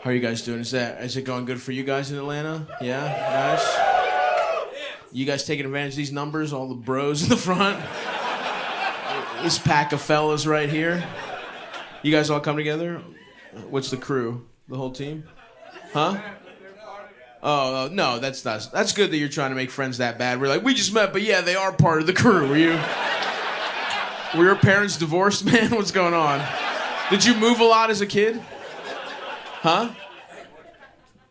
How are you guys doing? Is it going good for you guys in Atlanta? Yeah? Nice? You guys taking advantage of these numbers? All the bros in the front? This pack of fellas right here? You guys all come together? What's the crew? The whole team? Huh? Oh, no, that's not. That's good that you're trying to make friends that bad. We're like, we just met, but yeah, they are part of the crew. Were your parents divorced, man? What's going on? Did you move a lot as a kid? Huh?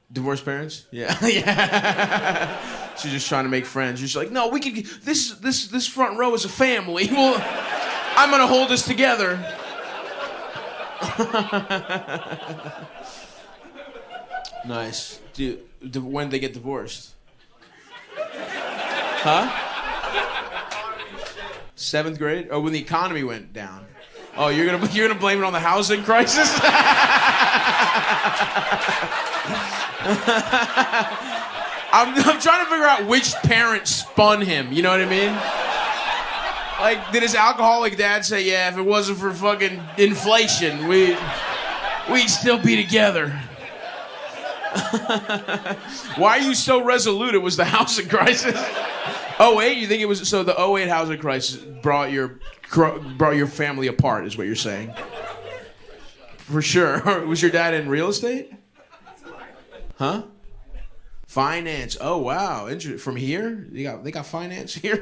Divorced parents? Yeah. Yeah. She's just trying to make friends. You're just like, no, we can. This front row is a family. Well, I'm gonna hold us together. Nice. When did they get divorced? Huh? 7th grade? Oh, when the economy went down. Oh, you're gonna blame it on the housing crisis? I'm trying to figure out which parent spun him. You know what I mean? Like, did his alcoholic dad say, "Yeah, if it wasn't for fucking inflation, we'd still be together"? Why are you so resolute? It was the housing crisis. 08? You think it was? So the 08 housing crisis brought your family apart, is what you're saying? For sure. Was your dad in real estate? Huh? Finance. Oh wow. From here? They got finance here.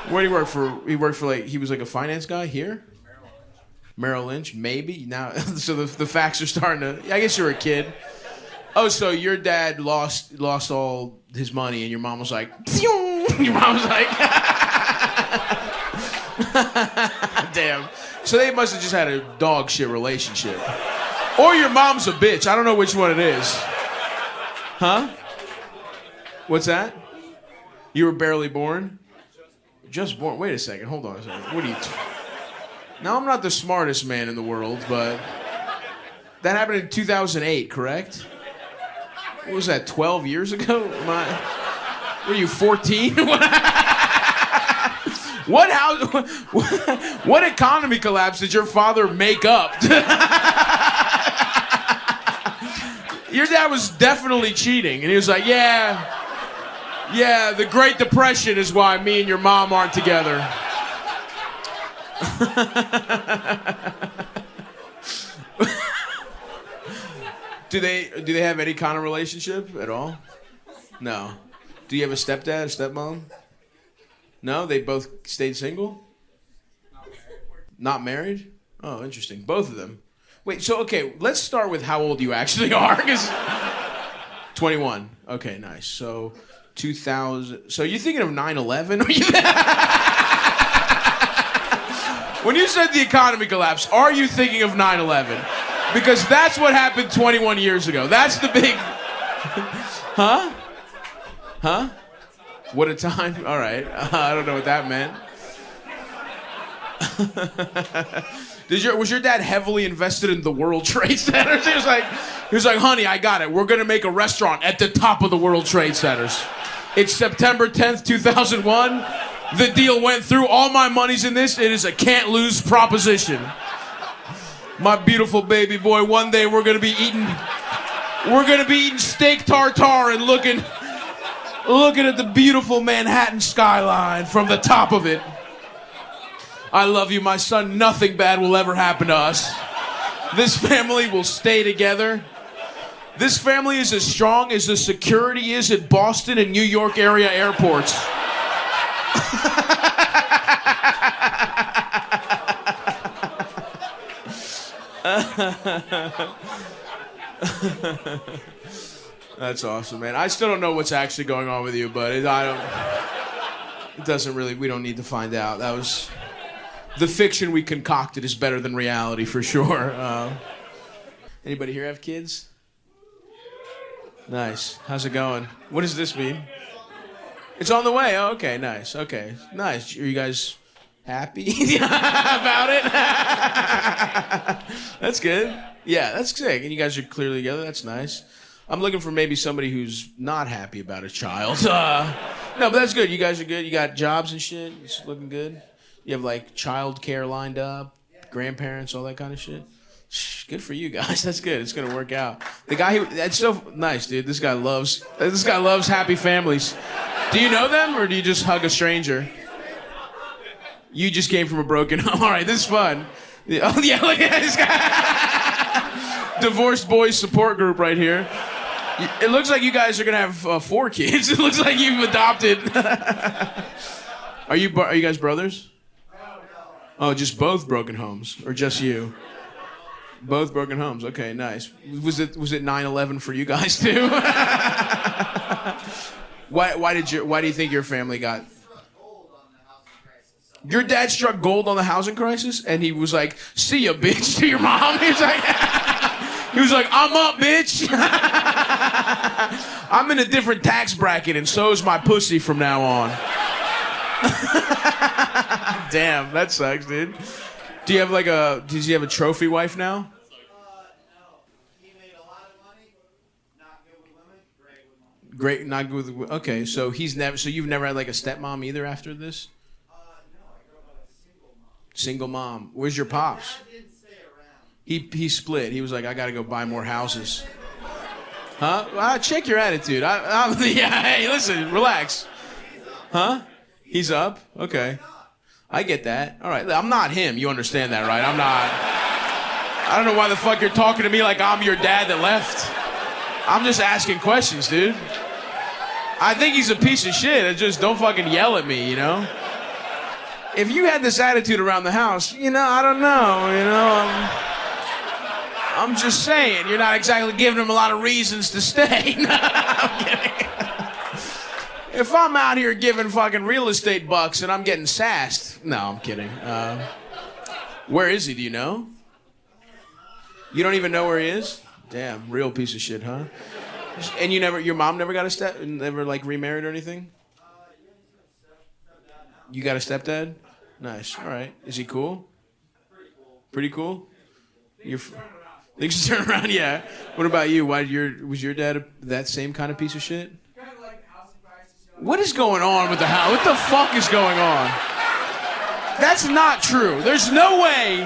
Where did he work for? He worked for he was like a finance guy here. Merrill Lynch, maybe now. So the facts are starting to. I guess you're a kid. Oh, so your dad lost all his money, and your mom was like, Phew! Your mom was like, damn. So they must have just had a dog shit relationship, or your mom's a bitch. I don't know which one it is. Huh? What's that? You were barely born? Just born. Wait a second. Hold on a second. What are you? Now, I'm not the smartest man in the world, but that happened in 2008, correct? What was that, 12 years ago? Were you 14? What economy collapse did your father make up? Your dad was definitely cheating, and he was like, yeah, the Great Depression is why me and your mom aren't together. Do they have any kind of relationship at all? No. Do you have a stepdad, a stepmom? No, they both stayed single? Not married? Oh, interesting. Both of them. Wait, so okay, let's start with how old you actually are. 21. Okay, nice. So 2000. So you're thinking of 9/11? When you said the economy collapsed, are you thinking of 9/11? Because that's what happened 21 years ago. That's the big... Huh? Huh? What a time. All right. I don't know what that meant. Was your dad heavily invested in the World Trade Centers? He was like, honey, I got it. We're going to make a restaurant at the top of the World Trade Centers. It's September 10th, 2001. The deal went through. All my money's in this. It is a can't-lose proposition. My beautiful baby boy, one day we're going to be eating steak tartare and looking at the beautiful Manhattan skyline from the top of it. I love you, my son. Nothing bad will ever happen to us. This family will stay together. This family is as strong as the security is at Boston and New York area airports. That's awesome, man. I still don't know what's actually going on with you, but it doesn't really, we don't need to find out. That was, the fiction we concocted is better than reality for sure. Anybody here have kids? Nice. How's it going? What does this mean? It's on the way. Oh, okay, nice. Okay, nice. Are you guys happy about it? That's good. Yeah, that's sick. And you guys are clearly together. That's nice. I'm looking for maybe somebody who's not happy about a child. No, but that's good. You guys are good. You got jobs and shit. It's looking good. You have like child care lined up, grandparents, all that kind of shit. Good for you guys. That's good. It's gonna work out. The guy that's so nice, dude. This guy loves happy families. Do you know them or do you just hug a stranger? You just came from a broken home. All right, this is fun. Oh yeah, look at this guy. Divorced boys support group right here. It looks like you guys are gonna have 4 kids. It looks like you've adopted. Are you guys brothers? Oh, just both broken homes, or just you? Both broken homes. Okay, nice. Was it 9/11 for you guys too? Why do you think your family got? Your dad struck gold on the housing crisis, and he was like, "See ya, bitch," to your mom. He was like, "I'm up, bitch. I'm in a different tax bracket, and so is my pussy from now on." Damn, that sucks, dude. Does he have a trophy wife now? No. He made a lot of money, not good with women, great with money. Great, not good with. Okay, so you've never had like a stepmom either after this? No, I grew up with a single mom. Single mom. Where's your pops? Dad didn't stay around. He split. He was like, I gotta go buy more houses. Huh? Well, check your attitude. Yeah, hey, listen, relax. Huh? He's up? Okay. I get that. All right, I'm not him. You understand that, right? I'm not. I don't know why the fuck you're talking to me like I'm your dad that left. I'm just asking questions, dude. I think he's a piece of shit. Just don't fucking yell at me, you know? If you had this attitude around the house, I don't know, I'm just saying, you're not exactly giving him a lot of reasons to stay. No, I'm kidding. If I'm out here giving fucking real estate bucks and I'm getting sassed, no, I'm kidding. Where is he? Do you know? You don't even know where he is? Damn, real piece of shit, huh? And your mom never got never like remarried or anything? You got a stepdad? Nice. All right. Is he cool? Pretty cool. Things turn around, yeah. What about you? Was your dad that same kind of piece of shit? What is going on with the house? What the fuck is going on? That's not true. There's no way.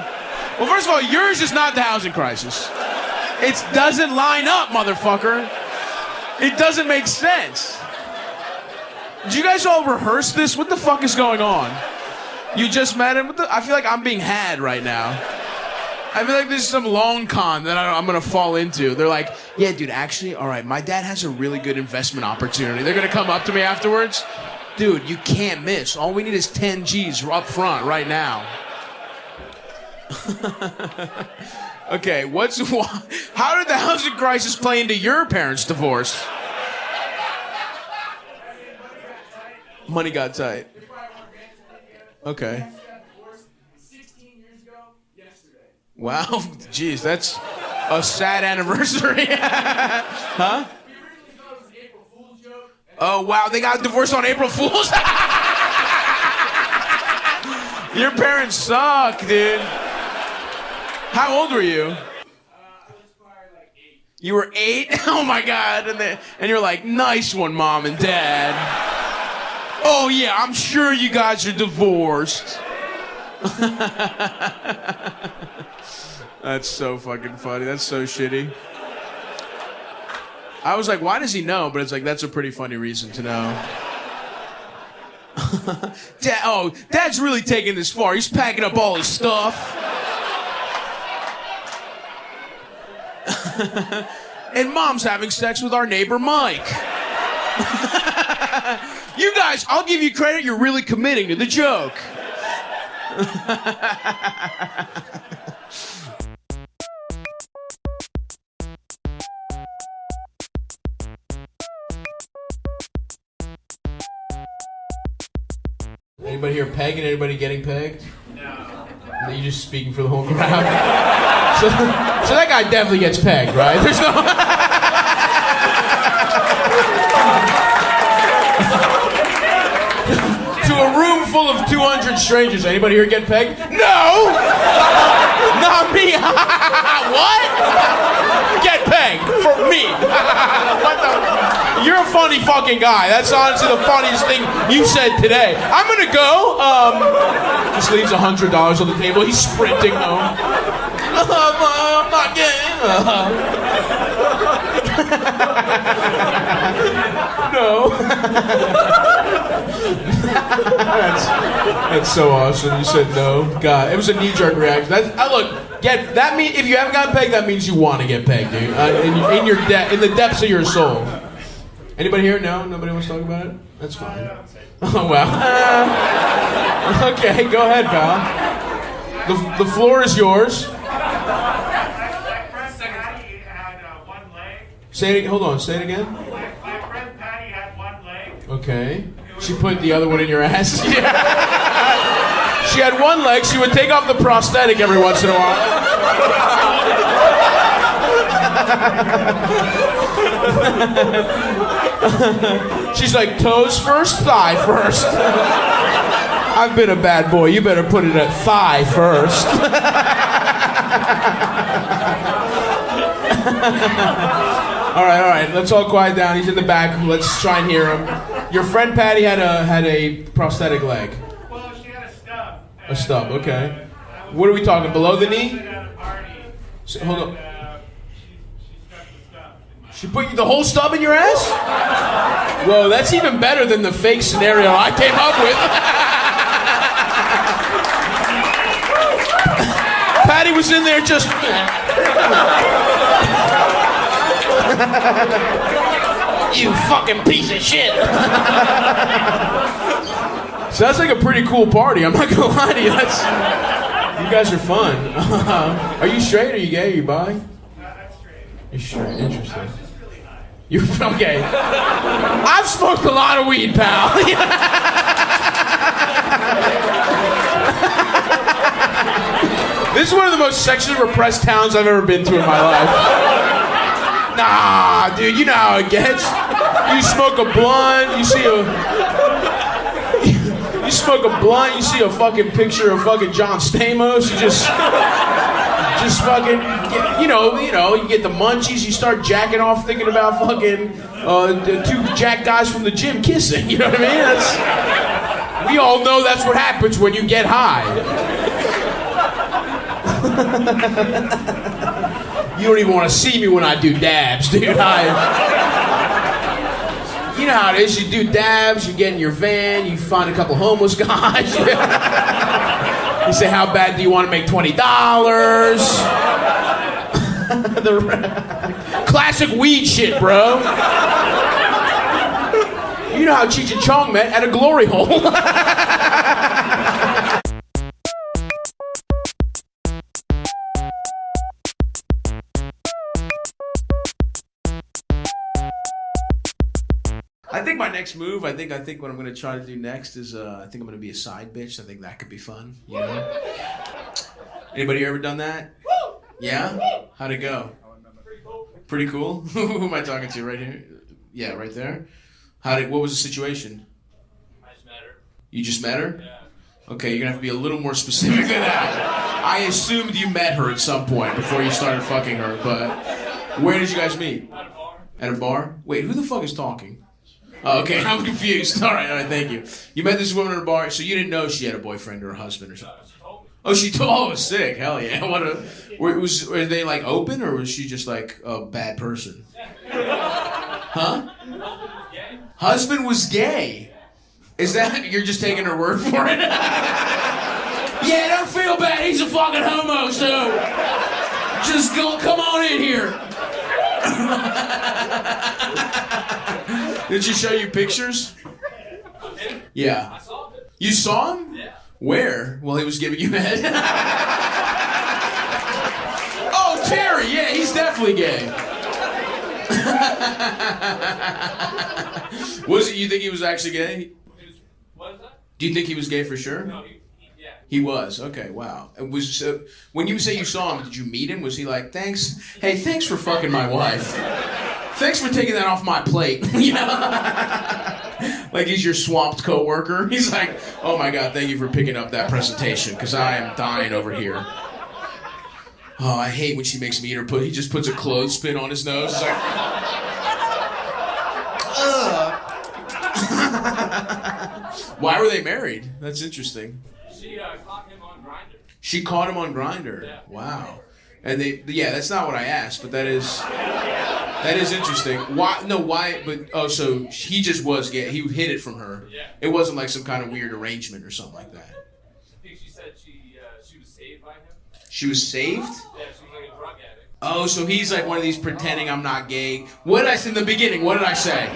Well, first of all, yours is not the housing crisis. It doesn't line up, motherfucker. It doesn't make sense. Did you guys all rehearse this? What the fuck is going on? You just met him? I feel like I'm being had right now. I feel like this is some long con that I'm gonna fall into. They're like, yeah, dude, actually, all right, my dad has a really good investment opportunity. They're gonna come up to me afterwards. Dude, you can't miss. All we need is 10 G's up front right now. Okay, how did the housing crisis play into your parents' divorce? Money got tight. Okay. Wow, jeez, that's a sad anniversary. Huh? Oh, wow, they got divorced on April Fool's? Your parents suck, dude. How old were you? I was probably like 8. You were 8? Oh, my God. And you're like, nice one, Mom and Dad. Oh, yeah, I'm sure you guys are divorced. That's so fucking funny. That's so shitty. I was like, why does he know? But it's like, that's a pretty funny reason to know. Dad's really taking this far. He's packing up all his stuff. And Mom's having sex with our neighbor Mike. You guys, I'll give you credit. You're really committing to the joke. Anybody here pegging? Anybody getting pegged? No. Are you just speaking for the whole crowd? So that guy definitely gets pegged, right? There's no... To a room full of 200 strangers. Anybody here get pegged? No! Not me! What? Get pegged for me. What the... You're a funny fucking guy. That's honestly the funniest thing you said today. I'm gonna go. Just leaves $100 on the table. He's sprinting home. I'm not gay. No. That's so awesome. You said no. God, it was a knee-jerk reaction. That mean if you haven't gotten pegged, that means you want to get pegged, dude. In the depths of your soul. Anybody here? No? Nobody wants to talk about it? That's fine. Oh, well. Okay, go ahead, pal. The floor is yours. Hold on, say it again. My friend Patty had one leg. Okay. She put the other one in your ass? Yeah. She had one leg, she would take off the prosthetic every once in a while. She's like, toes first, thigh first. I've been a bad boy. You better put it at thigh first. All right. Let's all quiet down. He's in the back. Let's try and hear him. Your friend Patty had a prosthetic leg. Well, she had a stub. A stub, okay. What are we talking? Below the knee? At a party. So, hold on. She stuck the stub. She put the whole stub in your ass? Whoa, that's even better than the fake scenario I came up with. Patty was in there just... You fucking piece of shit. Sounds like a pretty cool party. I'm not gonna lie to you. You guys are fun. Are you straight? Are you gay? Are you bi? I'm straight. You're straight. Interesting. Just really high. You're okay. I've smoked a lot of weed, pal. This is one of the most sexually repressed towns I've ever been to in my life. Nah, dude, you know how it gets. You smoke a blunt, you see a fucking picture of fucking John Stamos, you just fucking, you get the munchies, you start jacking off thinking about fucking the two jack guys from the gym kissing, you know what I mean? We all know that's what happens when you get high. You don't even want to see me when I do dabs, dude. You know how it is. You do dabs, you get in your van, you find a couple homeless guys. You say, how bad do you want to make $20? Classic weed shit, bro. You know how Cheech and Chong met at a glory hole. I think my next move, I think what I'm going to try to do next is, I think I'm going to be a side bitch. I think that could be fun, you know? Anybody ever done that? Yeah? How'd it go? Pretty cool. Who am I talking to right here? Yeah, right there. What was the situation? I just met her. You just met her? Yeah. Okay, you're going to have to be a little more specific than that. I assumed you met her at some point before you started fucking her, but where did you guys meet? At a bar. At a bar? Wait, who the fuck is talking? Oh, okay, I'm confused. All right, thank you. You met this woman at a bar, so you didn't know she had a boyfriend or a husband or something? She told me. Oh, she told. Oh, sick. Hell yeah. Were they like open, or was she just like a bad person? Huh? Gay. Husband was gay. Is that you're just taking her word for it? Yeah, don't feel bad. He's a fucking homo, so just come on in here. Did she show you pictures? Yeah. I saw it. You saw him? Yeah. Where? Well, he was giving you head. Oh, Terry. Yeah, he's definitely gay. Was it? You think he was actually gay? What is that? Do you think he was gay for sure? No, yeah. He was. Okay, wow. It was when you say you saw him, did you meet him? Was he like, thanks? Hey, thanks for fucking my wife. Thanks for taking that off my plate. You know? Like he's your swamped coworker. He's like, oh my God, thank you for picking up that presentation because I am dying over here. Oh, I hate when she makes me eat her he just puts a clothespin on his nose. He's like, ugh. Why were they married? That's interesting. She caught him on Grindr. She caught him on Grindr. Yeah. Wow. And yeah, that's not what I asked, but that is interesting. Why? No, why? But so he just was gay. He hid it from her. Yeah. It wasn't like some kind of weird arrangement or something like that. I think she said she was saved by him. She was saved? Yeah, she was like a drug addict. Oh, so he's like one of these pretending I'm not gay. What did I say in the beginning? What did I say?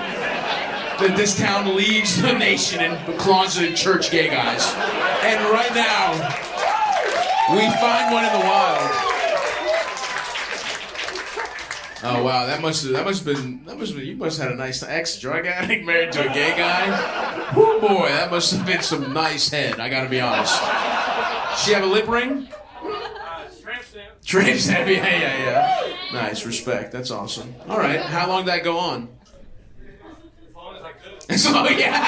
That this town leads the nation in closeted church gay guys. And right now, we find one in the wild. Oh wow, that must have been you must have had a nice ex-drug addict married to a gay guy. Whoo boy, that must have been some nice head, I gotta be honest. She have a lip ring? Tramp stamp. Tramp stamp, yeah. Nice, respect, that's awesome. Alright, how long did that go on? As long as I could. So yeah.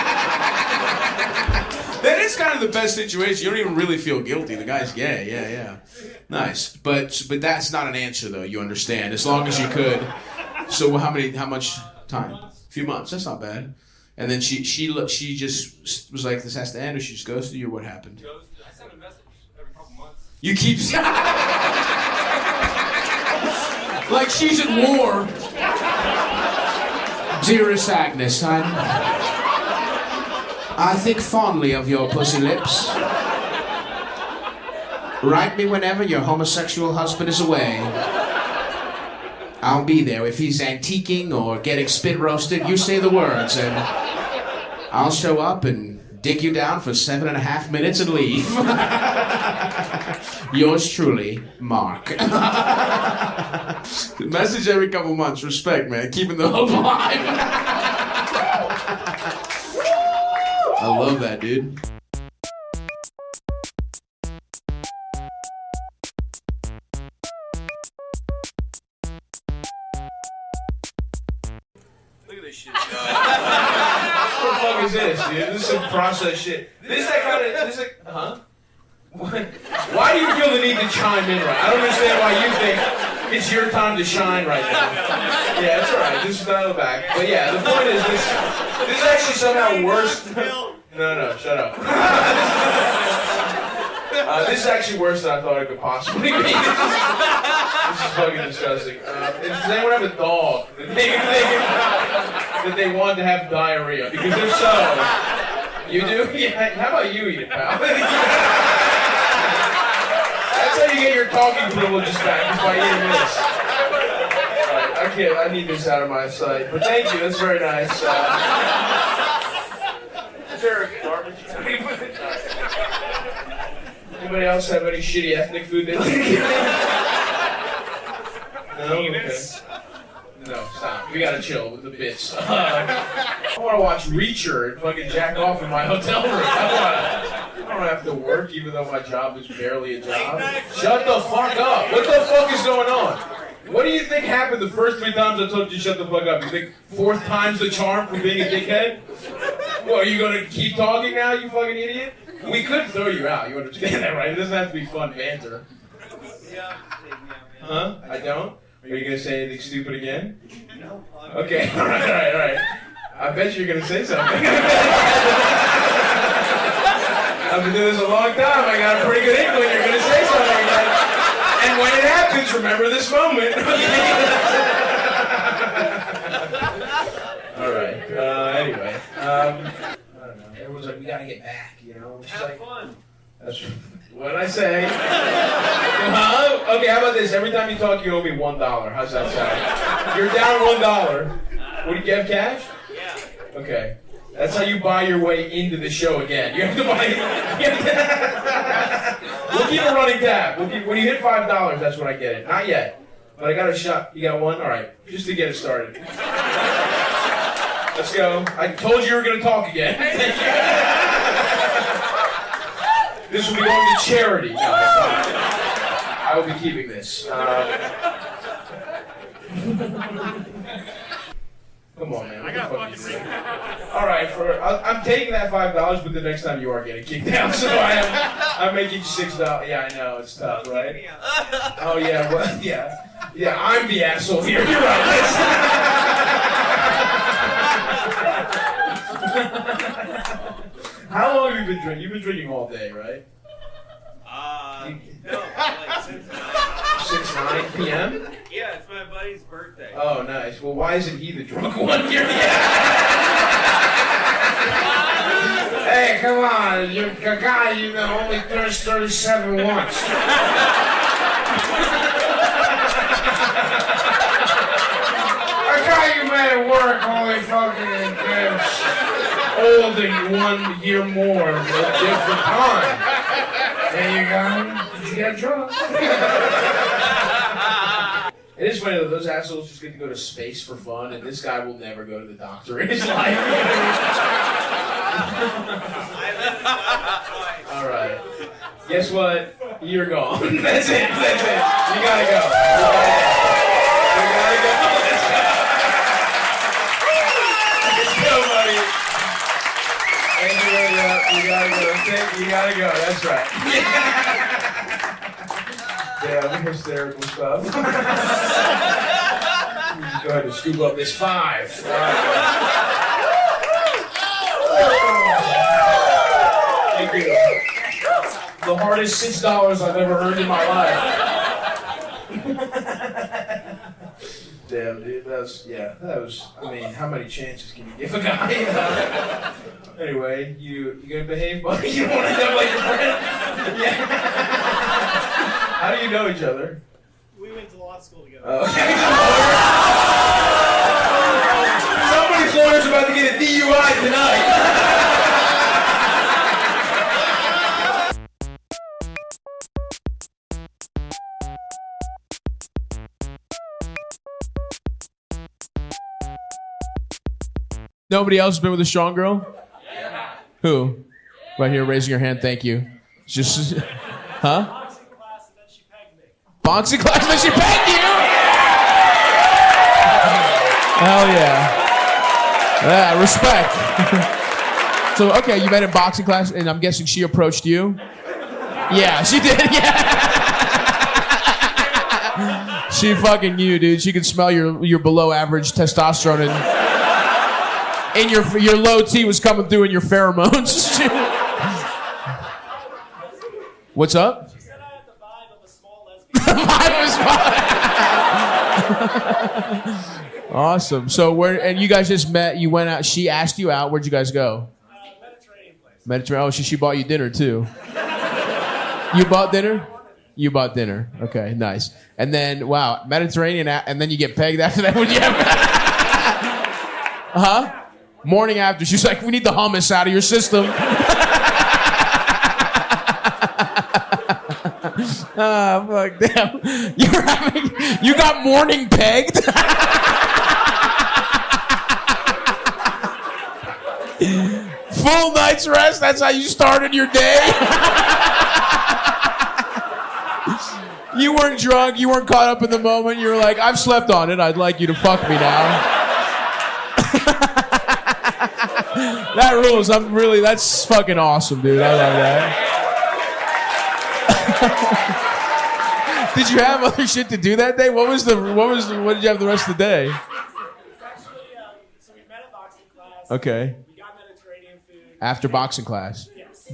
That is kind of the best situation. You don't even really feel guilty. The guy's gay. Yeah. Nice. But that's not an answer though. You understand? As long as you could. So how much time? A few months. That's not bad. And then she just was like, this has to end, or she just ghosted you, or what happened? I sent a message every couple months. You keep like she's at war. Dearest Agnes, I think fondly of your pussy lips. Write me whenever your homosexual husband is away. I'll be there. If he's antiquing or getting spit roasted, you say the words and I'll show up and dick you down for 7.5 minutes and leave. Yours truly, Mark. Message every couple months. Respect, man. Keeping the hope alive. I love that, dude. Look at this shit. What the fuck is this, dude? This is some process shit. Huh? What? Why do you feel the need to chime in right? I don't understand why you think it's your time to shine right now. Yeah, it's alright. This is not the back. But yeah, the point is this is actually somehow worse. No, shut up. This is actually worse than I thought it could possibly be. This is fucking disgusting. Does anyone have a dog that they want to have diarrhea? Because if so, you do? Yeah, how about you eat it, pal? That's how you get your talking privileges back, is by eating this. Alright, I need this out of my sight. But thank you, that's very nice. Garbage. Anybody else have any shitty ethnic food they like? No? Okay. No, stop. We gotta chill with the bits. I wanna watch Reacher and fucking jack off in my hotel room. I don't have to work even though my job is barely a job. Shut the fuck up. What the fuck is going on? What do you think happened the first 3 times I told you to shut the fuck up? You think 4th time's the charm for being a dickhead? What, are you gonna keep talking now, you fucking idiot? We could throw you out, you understand that, right? It doesn't have to be fun banter. Huh? I don't? Are you gonna say anything stupid again? No. Okay, alright. I bet you're gonna say something. I've been doing this a long time, I got a pretty good inkling you're gonna say something again. And when it happens, remember this moment. Alright, anyway. I don't know. Everyone's like, we gotta get back, you know? Have fun. That's what did I say? Okay, how about this? Every time you talk, you owe me $1. How's that sound? You're down $1. What, do you have cash? Yeah. Okay. That's how you buy your way into the show again. You have to buy. We'll keep a running tab. When you hit $5, that's when I get it. Not yet, but I got a shot. You got one? All right, just to get it started. Let's go. I told you were gonna talk again. This will be going to charity. No, I will be keeping this. Come on, man. I got fucking ring. All right, I'm taking that $5, but the next time you are getting kicked out, so I'm making you $6. Yeah, I know it's tough, right? Oh yeah, well, yeah. I'm the asshole here. You're right. How long have you been drinking? You've been drinking all day, right? No, like since 9. 6, 9 p.m.? Yeah, it's my buddy's birthday. Oh, nice. Well, why isn't he the drunk one here? Hey, come on. You're a guy you know only turns 37 once. A guy you met at work only fucking gets older 1 year more at a different time. There you go. Did you get drunk? It is funny though, those assholes just get to go to space for fun, and this guy will never go to the doctor in his life. Alright. Guess what? You're gone. That's it. That's it. You gotta go. You gotta go. Let's go, buddy. Thank you very much. You gotta go. You gotta go. That's right. Yeah, hysterical stuff. Just go ahead and scoop up this 5. Thank you. The hardest $6 I've ever earned in my life. Damn, dude, that was, I mean, how many chances can you give a guy? Anyway, you gonna behave, buddy? You don't want to end up like your friend? Yeah. How do you know each other? We went to law school together. Okay. Somebody's lawyer's about to get a DUI tonight. Nobody else has been with a strong girl? Yeah. Who? Right here, raising your hand. Thank you. Just, huh? Boxing class and then she pegged me. Boxing class and then she pegged you? Hell yeah. Yeah, respect. So, okay, you met in boxing class, and I'm guessing she approached you? Yeah, she did, yeah. She fucking knew, dude. She could smell your below average testosterone and your low T was coming through in your pheromones. What's up? She said I had the vibe of a small lesbian. Awesome. So and you guys just met, you went out, she asked you out, where'd you guys go? Mediterranean place. Mediterranean. Oh, she bought you dinner too. You bought dinner? You bought dinner. Okay, nice. And then, wow, Mediterranean, and then you get pegged after that? Would you have? Huh? Morning after, she's like, we need the hummus out of your system. Ah, fuck, damn. You got morning pegged? Full night's rest, that's how you started your day? You weren't drunk, you weren't caught up in the moment, you were like, I've slept on it, I'd like you to fuck me now. That rules. That's fucking awesome, dude. I love that. Did you have other shit to do that day? What did you have the rest of the day? Actually, so we met at boxing class. Okay. We got Mediterranean food. After boxing class. Yes.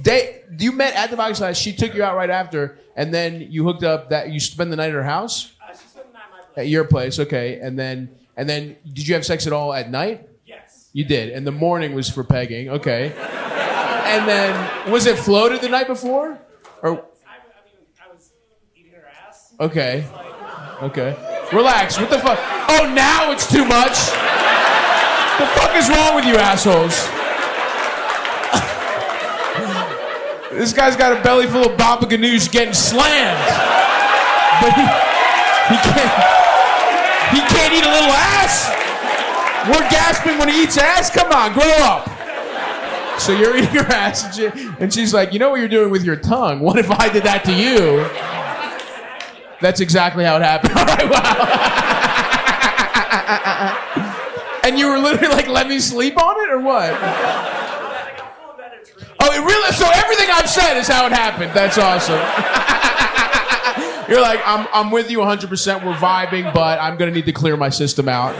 You met at the boxing class, she took you out right after, and then you hooked up you spent the night at her house? She spent the night at my place. At your place, okay. And then did you have sex at all at night? Yes. You did, and the morning was for pegging, okay. And then, was it floated the night before? Or I was eating her ass. okay. Okay. Relax, what the fuck? Oh, now it's too much? The fuck is wrong with you assholes? This guy's got a belly full of baba ganoush getting slammed. But he can't eat a little ass? We're gasping when he eats ass? Come on, grow up. So you're eating your ass, and she's like, you know what you're doing with your tongue? What if I did that to you? That's exactly how it happened. All right, wow. And you were literally like, let me sleep on it, or what? Oh, it really? So everything I've said is how it happened. That's awesome. You're like, I'm with you 100%. We're vibing, but I'm gonna need to clear my system out.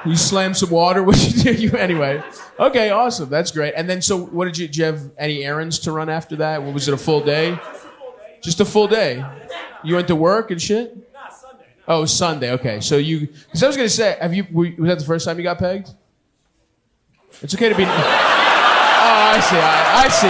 You slam some water. What you do? Anyway. Okay, awesome. That's great. And then, so what did you have any errands to run after that? Was it a full day? Just a full day. You went to work and shit? Nah, Sunday. No. Oh, Sunday. Okay, so you. Because I was gonna say, was that the first time you got pegged? It's okay to be. Oh, I see. I see.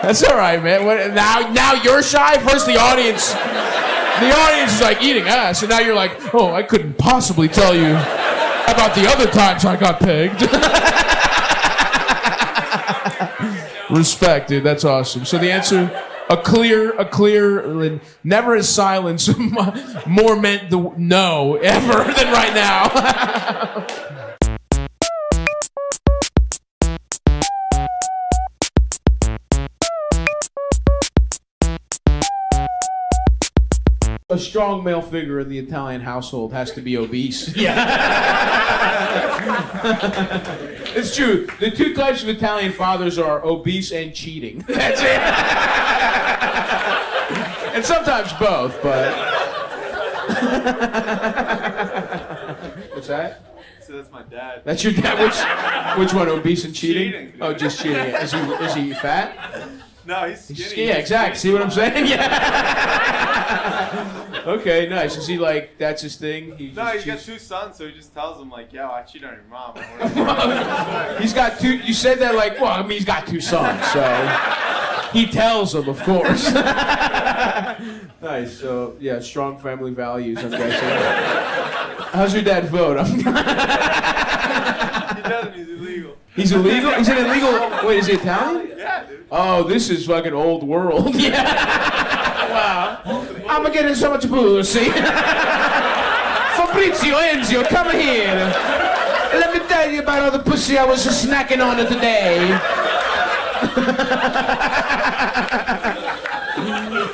That's all right, man. Now you're shy. First, the audience. The audience is like eating ass, and now you're like, oh, I couldn't possibly tell you about the other times I got pegged. Respect, dude. That's awesome. So the answer, a clear, never has silence more meant the no ever than right now. A strong male figure in the Italian household has to be obese. Yeah. It's true. The two types of Italian fathers are obese and cheating. That's it. And sometimes both, but. What's that? So that's my dad. That's your dad? Which one? Obese and cheating? Cheating. Oh, just cheating. Is he fat? No, he's skinny. Yeah, exactly. See what I'm saying? Yeah. Okay, nice. Is he like, that's his thing? He's got 2 sons, so he just tells them like, "Yo, I cheat on your mom." He's got 2. You said that like, well, I mean, he's got 2 sons, so he tells them, of course. Nice. So yeah, strong family values, I'm guessing. How's your dad vote? He doesn't. He's illegal. He's illegal? He's an illegal. Wait, is he Italian? Yeah, dude. Oh, this is fucking old world. Yeah. Wow. I'm getting so much pussy. Fabrizio, Enzio, come here. Let me tell you about all the pussy I was snacking on today.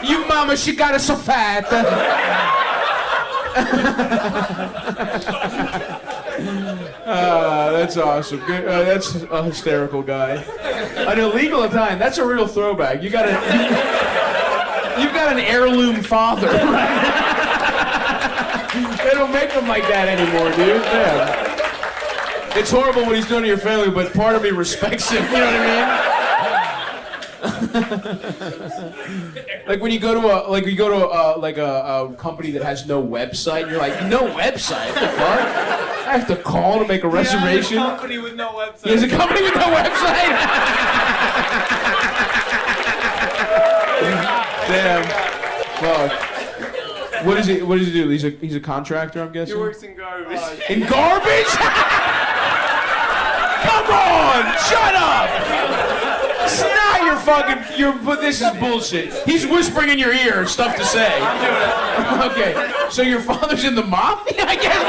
You mama, she got us so fat. That's awesome. Good. That's a hysterical guy. An illegal Italian. That's a real throwback. You've got an heirloom father. They don't make them like that anymore, dude. Yeah. It's horrible what he's doing to your family, but part of me respects him. You know what I mean? Like when you go to a company that has no website, you're like, no website? What the fuck? I have to call to make a reservation. He has a company with no website. He has a company with no website. Damn. Fuck. What does he do? He's a contractor, I'm guessing. He works in garbage. In garbage? Come on! Shut up! It's not your fucking. But this is bullshit. He's whispering in your ear stuff to say. Okay, so your father's in the mafia, I guess.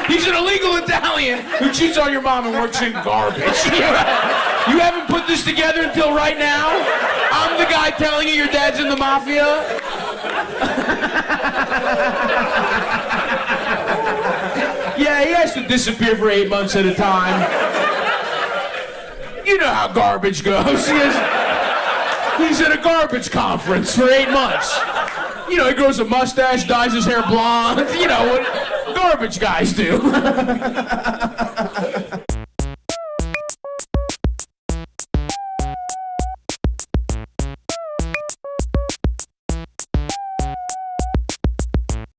He's an illegal Italian who cheats on your mom and works in garbage. You haven't put this together until right now? I'm the guy telling you your dad's in the mafia? Yeah, he has to disappear for 8 months at a time. You know how garbage goes. He's at a garbage conference for 8 months. You know, he grows a mustache, dyes his hair blonde. You know what garbage guys do.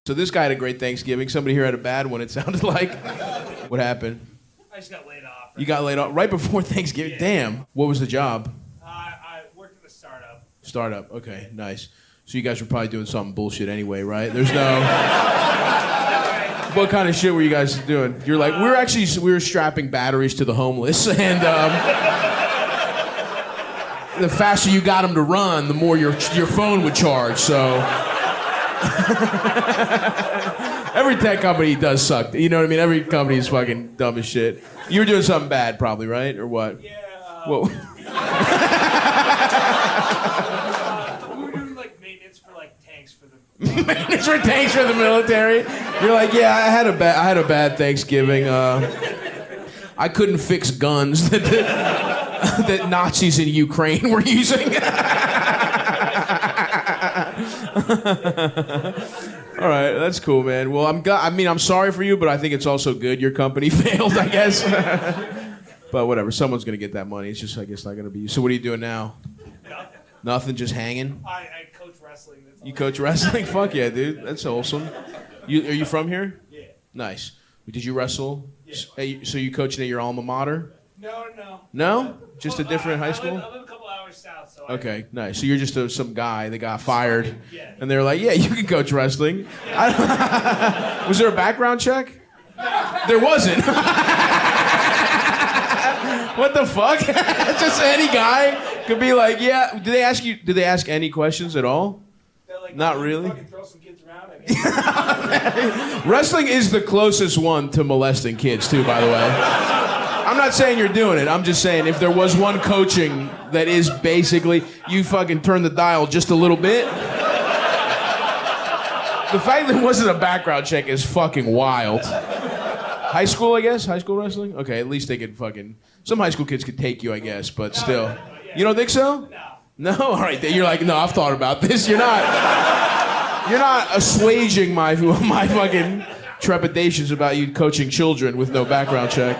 So this guy had a great Thanksgiving. Somebody here had a bad one, it sounded like. What happened? I just got laid off. You got laid off right before Thanksgiving? Yeah. Damn. What was the job? I worked at a startup. Startup. Okay, nice. So you guys were probably doing something bullshit anyway, right? There's no... What kind of shit were you guys doing? You're like, we were strapping batteries to the homeless, and the faster you got them to run, the more your phone would charge, so... Every tech company does suck. You know what I mean? Every company is fucking dumb as shit. You were doing something bad, probably, right? Or what? Yeah. What? We were doing like maintenance for like tanks for the. Maintenance for tanks for the military. You're like, yeah, I had a bad Thanksgiving. I couldn't fix guns that Nazis in Ukraine were using. All right, that's cool, man. Well, I'm sorry for you, but I think it's also good your company failed, I guess. But whatever, someone's gonna get that money. It's just, I guess, not gonna be you. So what are you doing now? Nothing. Nothing, just hanging? I coach wrestling. That's all. You coach wrestling? Fuck yeah, dude. That's wholesome. Are you from here? Yeah. Nice. Did you wrestle? Yeah. So you coaching at your alma mater? No. No? Just a different high school? I live a couple hours south, so Okay, nice. So you're just some guy that got fired, Yeah. and they're like, "Yeah, you can coach wrestling." Was there a background check? There wasn't. What the fuck? Just any guy could be like, "Yeah." Did they ask any questions at all? They're like, Not "You really. Fucking throw some kids around, I guess." Wrestling is the closest one to molesting kids, too, by the way. I'm not saying you're doing it. I'm just saying if there was one coaching that is basically you fucking turn the dial just a little bit. The fact that it wasn't a background check is fucking wild. High school, I guess? High school wrestling? Okay, at least they could fucking... Some high school kids could take you, I guess, but still. You don't think so? No? All right, you're like, no, I've thought about this. You're not assuaging my fucking trepidations about you coaching children with no background check.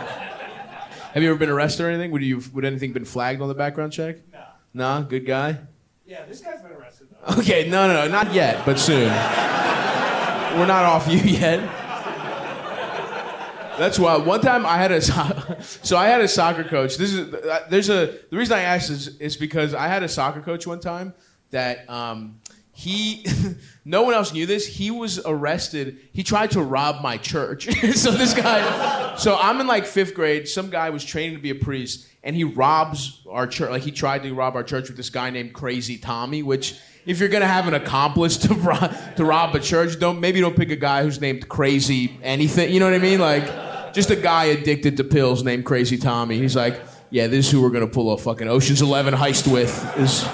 Have you ever been arrested or anything? Would anything been flagged on the background check? No. Nah, good guy? Yeah, this guy's been arrested, though. Okay, no, not yet, but soon. We're not off you yet. That's wild. One time I had a soccer coach. The reason I asked is because I had a soccer coach one time that no one else knew this. He was arrested. He tried to rob my church. So I'm in like 5th grade. Some guy was training to be a priest, and he robs our church. Like he tried to rob our church with this guy named Crazy Tommy. Which, if you're gonna have an accomplice to rob a church, don't pick a guy who's named Crazy anything. You know what I mean? Like just a guy addicted to pills named Crazy Tommy. He's like, yeah, this is who we're gonna pull a fucking Ocean's 11 heist with. Is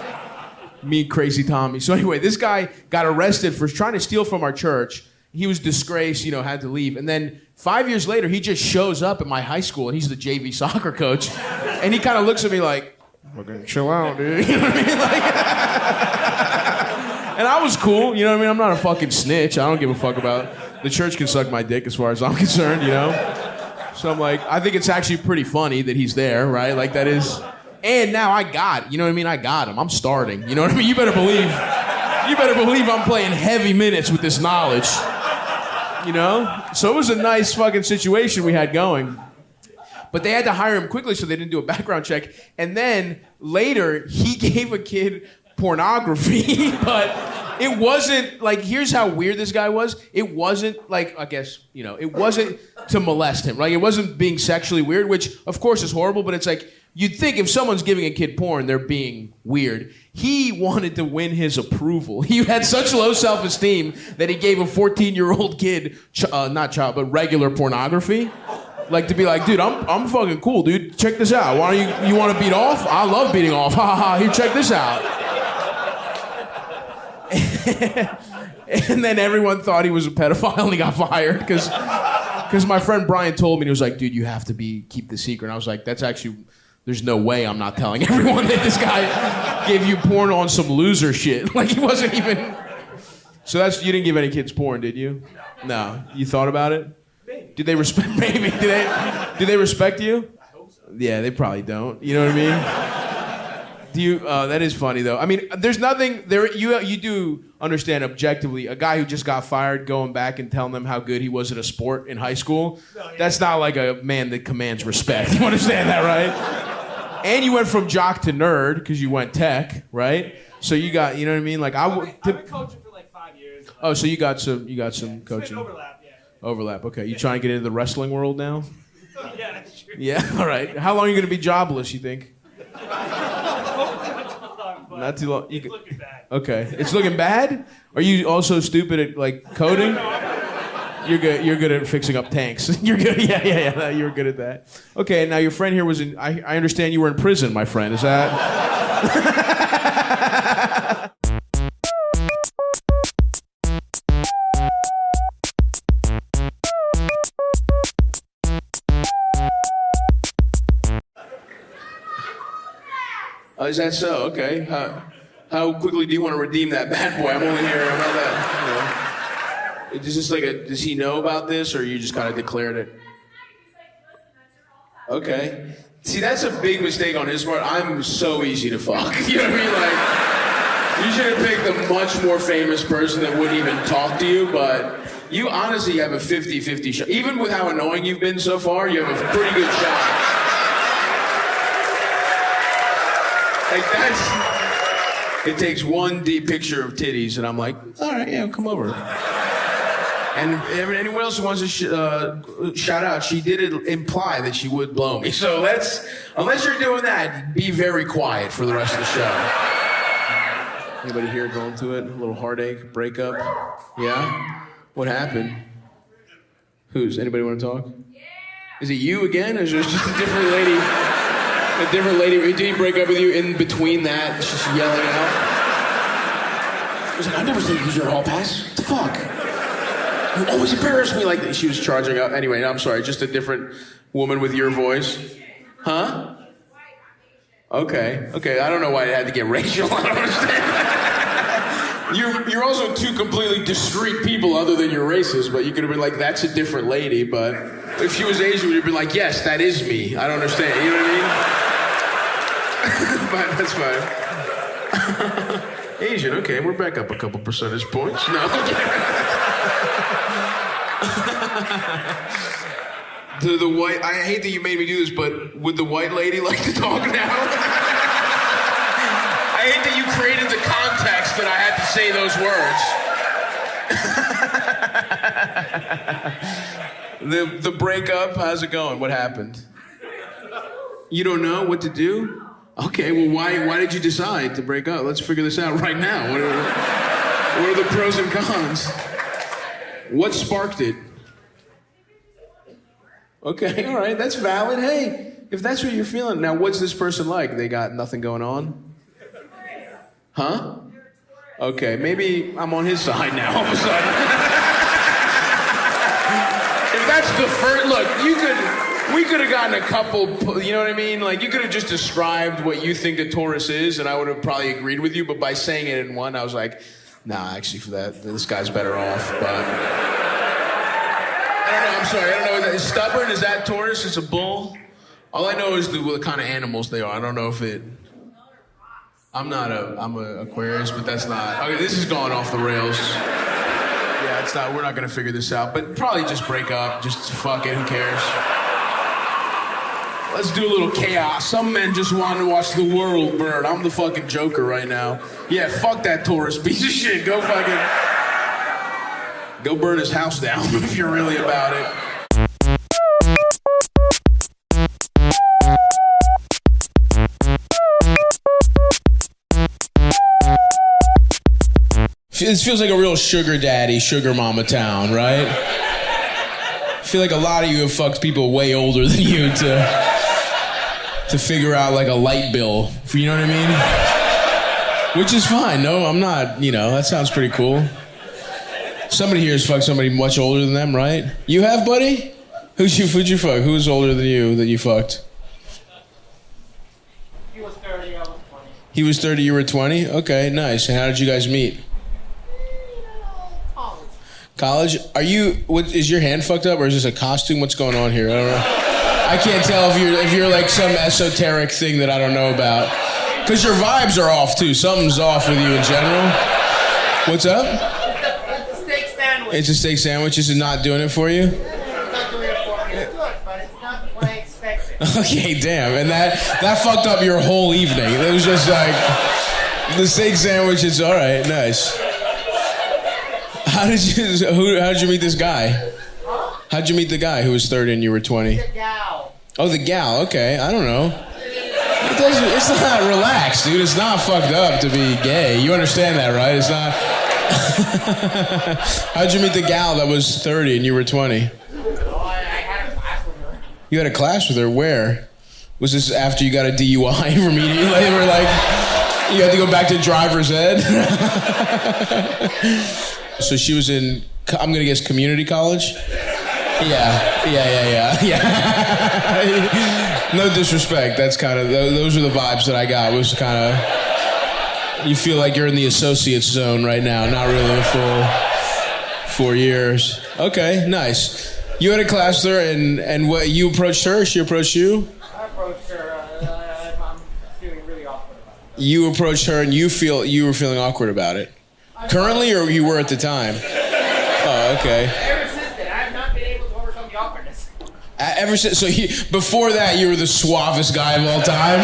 me, Crazy Tommy. So anyway, this guy got arrested for trying to steal from our church. He was disgraced, had to leave. And then 5 years later, he just shows up at my high school, and he's the JV soccer coach. And he kind of looks at me like, fucking chill out, dude. You know what I mean? And I was cool, you know what I mean? I'm not a fucking snitch. I don't give a fuck about... The church can suck my dick as far as I'm concerned, So I'm like, I think it's actually pretty funny that he's there, right? Like that is... And now I got, you know what I mean? I got him. I'm starting. You know what I mean? You better believe I'm playing heavy minutes with this knowledge. So it was a nice fucking situation we had going. But they had to hire him quickly, so they didn't do a background check. And then later, he gave a kid pornography, but it wasn't like, here's how weird this guy was. It wasn't like, I guess, it wasn't to molest him. Like, it wasn't being sexually weird, which of course is horrible, but it's like, you'd think if someone's giving a kid porn, they're being weird. He wanted to win his approval. He had such low self-esteem that he gave a 14-year-old kid, not child, but regular pornography. Like to be like, dude, I'm fucking cool, dude. Check this out. Why don't you want to beat off? I love beating off. Ha ha ha. Here, check this out. And then everyone thought he was a pedophile and he got fired because my friend Brian told me, he was like, dude, you have to keep the secret. And I was like, that's actually... There's no way I'm not telling everyone that this guy gave you porn on some loser shit. Like he wasn't even... So you didn't give any kids porn, did you? No. You thought about it? Maybe. Did they respect... Maybe. Do they respect you? I hope so. Yeah, they probably don't. You know what I mean? Do you... that is funny, though. I mean, there's nothing... You do understand objectively, a guy who just got fired going back and telling them how good he was at a sport in high school, that's not like a man that commands respect. You understand that, right? And you went from jock to nerd because you went tech, right? So you got, you know what I mean? Like I've been coaching for like 5 years. Oh, so you got some coaching. Overlap, yeah. Overlap. Okay, you trying to get into the wrestling world now? Yeah, that's true. Yeah. All right. How long are you gonna be jobless? You think? Not too long. It's looking bad. Okay. It's looking bad? Are you also stupid at like coding? You're good. You're good at fixing up tanks. You're good. Yeah. You're good at that. Okay. Now your friend here was in. I understand you were in prison, my friend. Is that? Oh, is that so? Okay. How quickly do you want to redeem that bad boy? I'm only here about that. Is this like does he know about this, or you just kind of declared it? Okay. See, that's a big mistake on his part. I'm so easy to fuck. You know what I mean? Like, you should have picked a much more famous person that wouldn't even talk to you, but you honestly have a 50-50 shot. Even with how annoying you've been so far, you have a pretty good shot. Like, it takes one deep picture of titties, and I'm like, all right, yeah, come over. And anyone else who wants to shout out, she did imply that she would blow me. So unless you're doing that, be very quiet for the rest of the show. Anybody here going through it? A little heartache, breakup? Yeah? What happened? Anybody want to talk? Yeah. Is it you again, or is it just a different lady? A different lady? Did he break up with you in between that? She's yelling out. I was like, I never said you use your hall pass. What the fuck? You always embarrass me like that. She was charging up. Anyway, I'm sorry. Just a different woman with your voice. Huh? Okay. I don't know why it had to get racial. I don't understand. You're also two completely discreet people other than you're racist, but you could have been like, that's a different lady, but if she was Asian, you'd be like, yes, that is me. I don't understand. You know what I mean? But that's fine. Asian, okay, we're back up a couple percentage points. No. The white, I hate that you made me do this, but would the white lady like to talk now? I hate that you created the context that I had to say those words. The breakup, how's it going? What happened? You don't know what to do? Okay, well, why did you decide to break up? Let's figure this out right now. What are the pros and cons? What sparked it? Okay, all right, that's valid. Hey, if that's what you're feeling. Now, what's this person like? They got nothing going on? Huh? Okay, maybe I'm on his side now all of a sudden. If that's the first, look, we could have gotten a couple, you know what I mean? Like, you could have just described what you think a Taurus is, and I would have probably agreed with you, but by saying it in one, I was like, nah, actually for that, this guy's better off, but... I don't know, I'm sorry, I don't know, is stubborn, is that Taurus? It's a bull? All I know is the kind of animals they are. I don't know if it... I'm a Aquarius, but that's not... Okay, this is going off the rails. Yeah, it's not, we're not gonna figure this out, but probably just break up, just fuck it, who cares? Let's do a little chaos. Some men just want to watch the world burn. I'm the fucking Joker right now. Yeah, fuck that Taurus piece of shit. Go burn his house down if you're really about it. This feels like a real sugar daddy, sugar mama town, right? I feel like a lot of you have fucked people way older than you to figure out like a light bill, you know what I mean? Which is fine. No, I'm not, that sounds pretty cool. Somebody here has fucked somebody much older than them, right? You have, buddy? Who'd you fuck? Who was older than you that you fucked? He was 30, I was 20. He was 30, you were 20? Okay, nice. And how did you guys meet? College? Is your hand fucked up or is this a costume? What's going on here? I don't know. I can't tell if you're like some esoteric thing that I don't know about. Because your vibes are off too. Something's off with you in general. What's up? It's a steak sandwich. It's a steak sandwich. Is it not doing it for you? It's not doing it for me. It's good, but it's not what I expected. Okay, damn. And that fucked up your whole evening. It was just like, the steak sandwich is all right, nice. How did you meet this guy? Huh? How'd you meet the guy who was 30 and you were 20? The gal. Oh, the gal. Okay, I don't know. It's not relaxed, dude. It's not fucked up to be gay. You understand that, right? It's not. How'd you meet the gal that was 30 and you were 20? Oh, I had a class with her. You had a class with her? Where? Was this after you got a DUI from meeting? They were like, you had to go back to driver's ed? So she was in, I'm gonna guess, community college? Yeah. No disrespect, that's kind of, those are the vibes that I got, was kind of, you feel like you're in the associates zone right now, not really a 4 years. Okay, nice. You had a class there, and what, you approached her, or she approached you? I approached her. I'm feeling really awkward about it. You approached her, and you were feeling awkward about it. Currently, or you were at the time? Oh, okay. Ever since then, I have not been able to overcome the awkwardness. Ever since, so before that, you were the suavest guy of all time.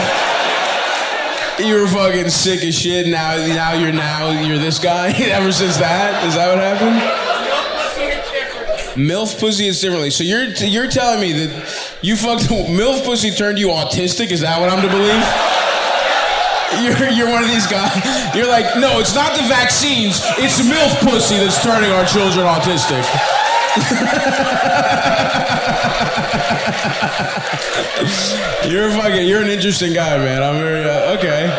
You were fucking sick as shit. Now you're this guy. Ever since that, is that what happened? MILF pussy is differently. So you're telling me that you fucked MILF pussy turned you autistic? Is that what I'm to believe? You're one of these guys. You're like, no, it's not the vaccines. It's MILF pussy that's turning our children autistic. You're an interesting guy, man. I'm very okay.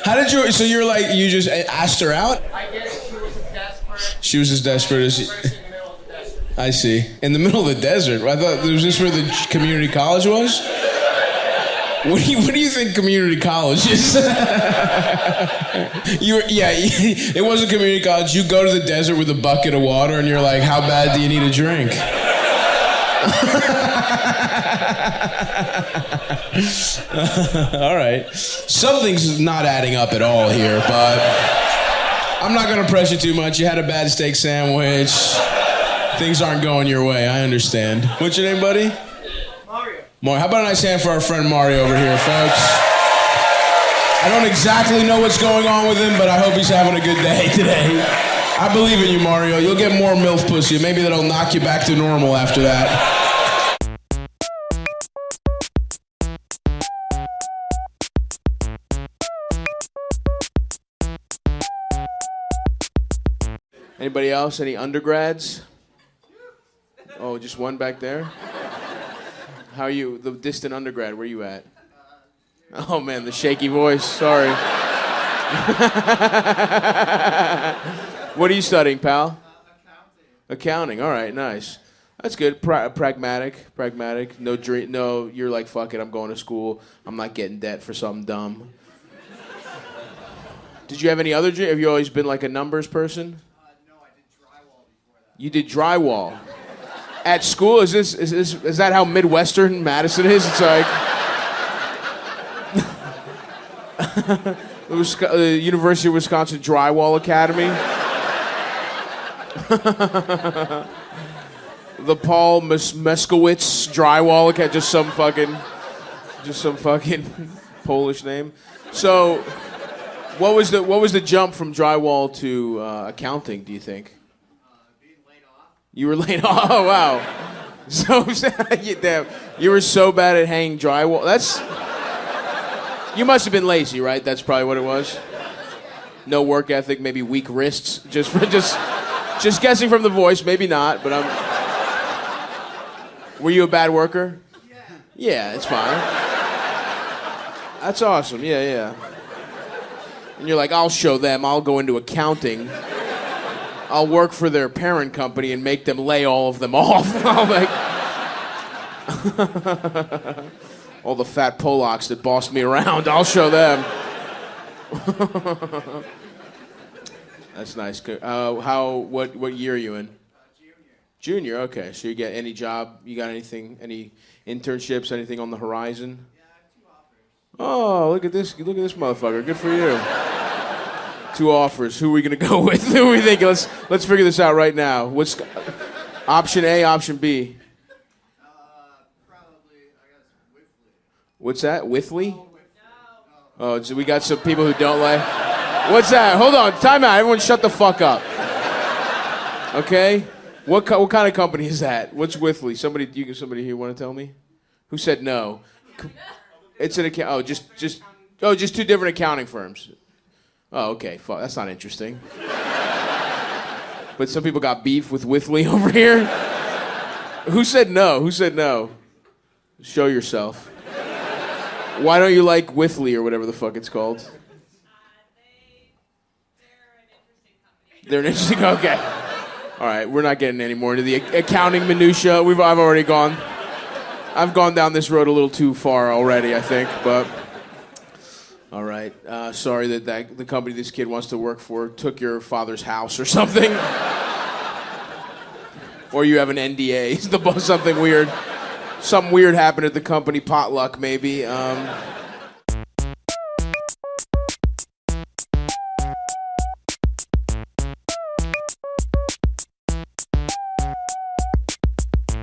How did you? So you just asked her out? I guess she was as desperate. She was as desperate as. In the middle of the desert. I see. In the middle of the desert. I thought was this where the community college was? What do you think community college is? It wasn't community college. You go to the desert with a bucket of water, and you're like, "How bad do you need a drink?" All right. Something's not adding up at all here, but I'm not gonna press you too much. You had a bad steak sandwich. Things aren't going your way. I understand. What's your name, buddy? Mario. How about a nice hand for our friend Mario over here, folks? I don't exactly know what's going on with him, but I hope he's having a good day today. I believe in you, Mario. You'll get more MILF pussy. Maybe that'll knock you back to normal after that. Anybody else? Any undergrads? Oh, just one back there? How are you? The distant undergrad, where you at? Oh man, the shaky voice, sorry. What are you studying, pal? Accounting, all right, nice. That's good, pragmatic. No dream, no, you're like, fuck it, I'm going to school. I'm not getting debt for something dumb. Did you have any other dream? Have you always been like a numbers person? No, I did drywall before that. You did drywall. At school, is that how Midwestern Madison is? It's like the University of Wisconsin Drywall Academy. The Paul Meskowitz Drywall Academy, just some fucking Polish name. So, what was the jump from drywall to accounting? Do you think? You were laid off? Oh, wow. So, damn, you were so bad at hanging drywall. You must have been lazy, right? That's probably what it was. No work ethic, maybe weak wrists. Just guessing from the voice, maybe not, but Were you a bad worker? Yeah, it's fine. That's awesome, yeah. And you're like, I'll show them, I'll go into accounting. I'll work for their parent company and make them lay all of them off. I'm like, all the fat Polacks that bossed me around, I'll show them. That's nice. What year are you in? Junior, okay. So you get any job? You got anything? Any internships? Anything on the horizon? Yeah, I have 2 offers. Oh, look at this motherfucker. Good for you. 2 offers. Who are we gonna go with? Who are we thinking? Let's figure this out right now. What's option A, option B? Probably, I guess, Whiffley. What's that? Withley? Oh, so we got some people who don't like. What's that? Hold on. Time out. Everyone shut the fuck up. Okay? What kind of company is that? What's Withley? Somebody here want to tell me? Who said no? It's an account. Oh, just 2 different accounting firms. Oh, okay. Fuck, that's not interesting. But some people got beef with Withley over here. Who said no? Show yourself. Why don't you like Withley or whatever the fuck it's called? They're an interesting company. Okay. All right, we're not getting any more into the accounting minutia. I've gone down this road a little too far already, I think, but All right. Sorry that the company this kid wants to work for took your father's house or something. Or you have an NDA. Something weird. Something weird happened at the company potluck, maybe.